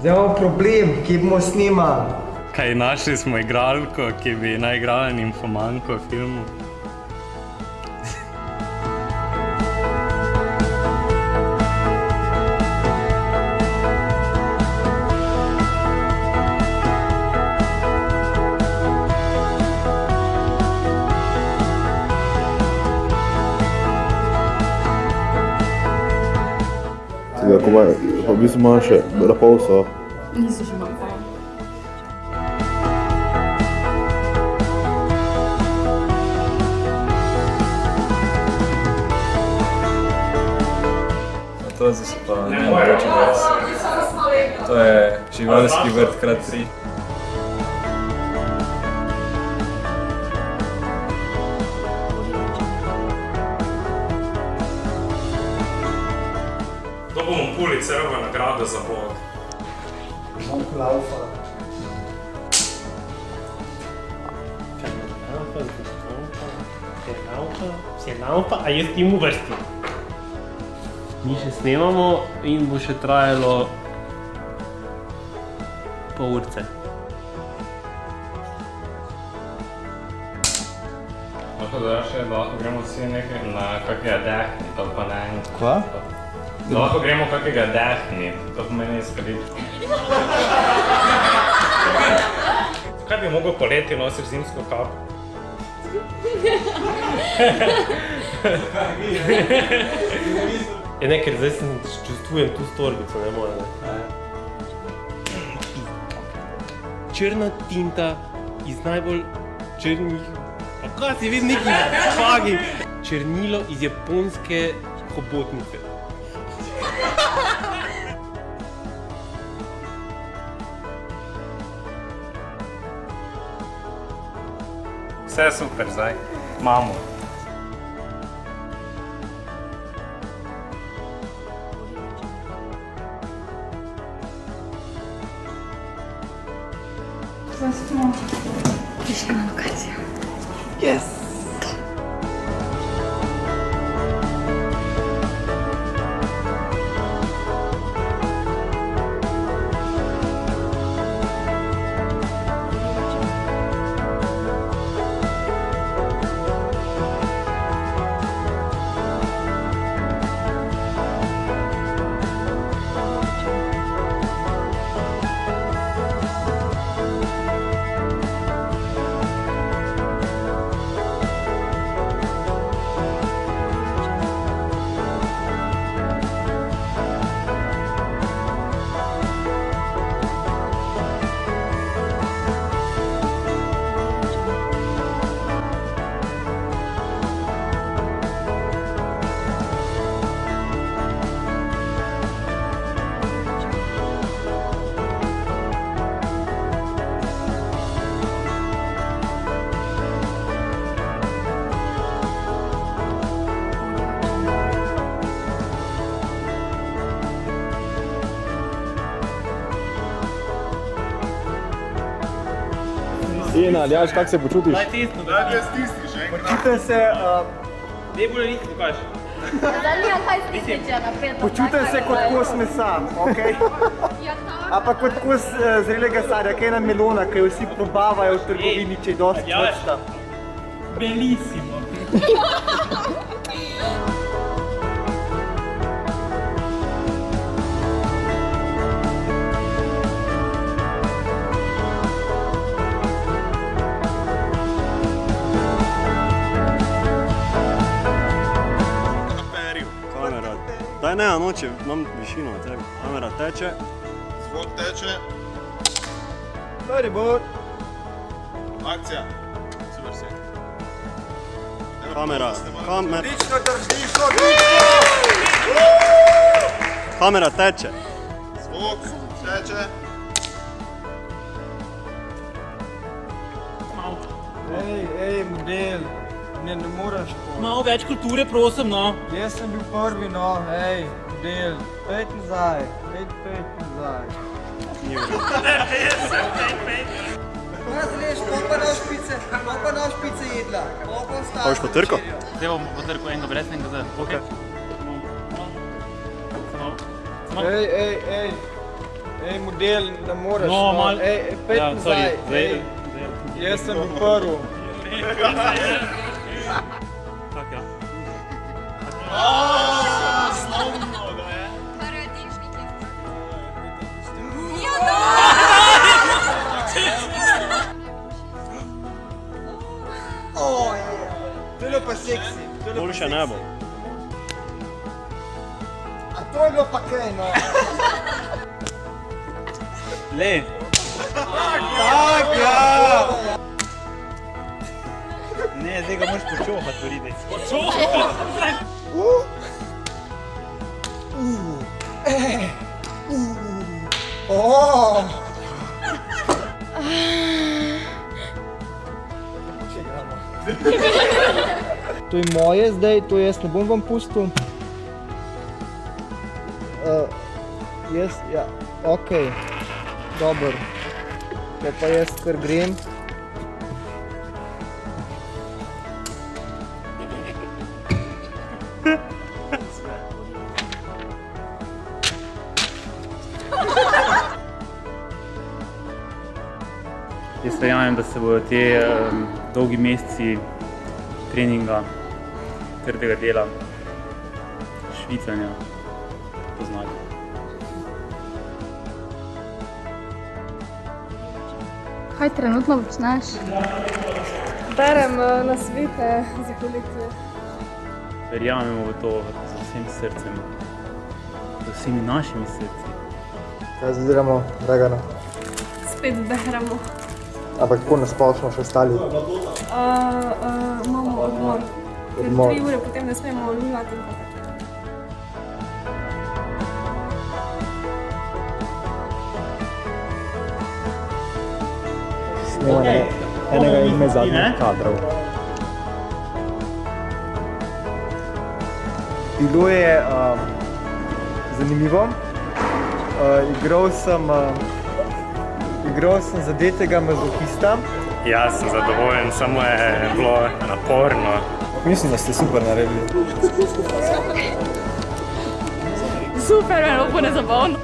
Zdaj imamo problem, ki bomo snimali. Kaj, našli smo igralko, ki bi naigrala nimfomanko v filmu. Pa v bistvu imaš še rapol so. Niso še napol. To zdaj se pa ne mogoče res. To je živalski vrt krat 3. To bomo Pulitzerovo nagrado za Bog. Bog laufa. Vse naupa, a jaz tim uvrstim. Mi še snemamo in bo še trajalo pol urce. Lahko da še, lahko gremo vsi nekaj na kakega dehnit, to pa ne. Kva? Lahko gremo kakega dehnit, to pomeni skaličko. Kaj bi mogel poleti nositi zimsko kapo? Ne, ker zdaj čustvujem tu storbico, ne more, ne. Črna tinta iz najbolj črnih... Pa kaj si vidim neki fagi? Črnilo iz japonske hobotnice. Vse super zdaj, imamo. Zdaj smo prišli na lokacijo. Yes! In Aljaž, kako se počutiš? Daj tesno, Daj stisni še enkrat. Počutim se... Ne bolj rit pokaž. Dalija, kaj stisniče naprej? Počutim se kot kos mesa, okej? Ampak kot kos zrelega sadja, kaj ena melona, ki jo vsi probavajo v trgovini, če je dosti vrsta. Bellissimo. Daj ne, noče, imam višino na tebi. Kamera teče. Zvok teče. Very good. Akcija. Super si. Kamera. Lično držiš, Kamera teče. Zvok teče. Ej, model, ne moreš po. Malo več kulture, prosim, no. Jaz sem bil prvi, no, hej, model, pejt nazaj, pejt nazaj. Koliko na špice jedla? Pa boš potrkal? Zdaj bom potrkal enega brez enega za. Ok. Ej, model, ne moreš, No, mal. Ej, pejt Ja, nazaj, sorry, ej. Jaz sem bil prvi. Tak, ja. Paradižnik je. To je bilo pa seksi. Boljše ne bo. A to je bilo pa kaj, no. Le. Tak, ja. Ne, zdaj ga moraš počohati, Voridec. To je moje zdaj, to jaz ne bom vam pustil. Ja, okej, dobro. To pa jaz kar grem. Jaz verjamem, da se bodo te dolgi meseci treninga, trdega dela, švicanja poznali. Kaj trenutno počneš? Berem nasvete za kolekcije. Verjamemo v to z vsem srcem, z vsemi našimi srci. Kaj zdaj delamo, Dragana? Spet beremo. Ampak tako nasplošno še ostali. Imamo odmor. Ker 3 ure potem ne smemo umivati. Snemanje enega izmed zadnjih kadrov. Bilo je zanimivo. Igral sem zadetega mazohista. Jaz sem zadovoljen, samo je bilo naporno. Mislim, da ste super naredili. Super, me bo nezabavno.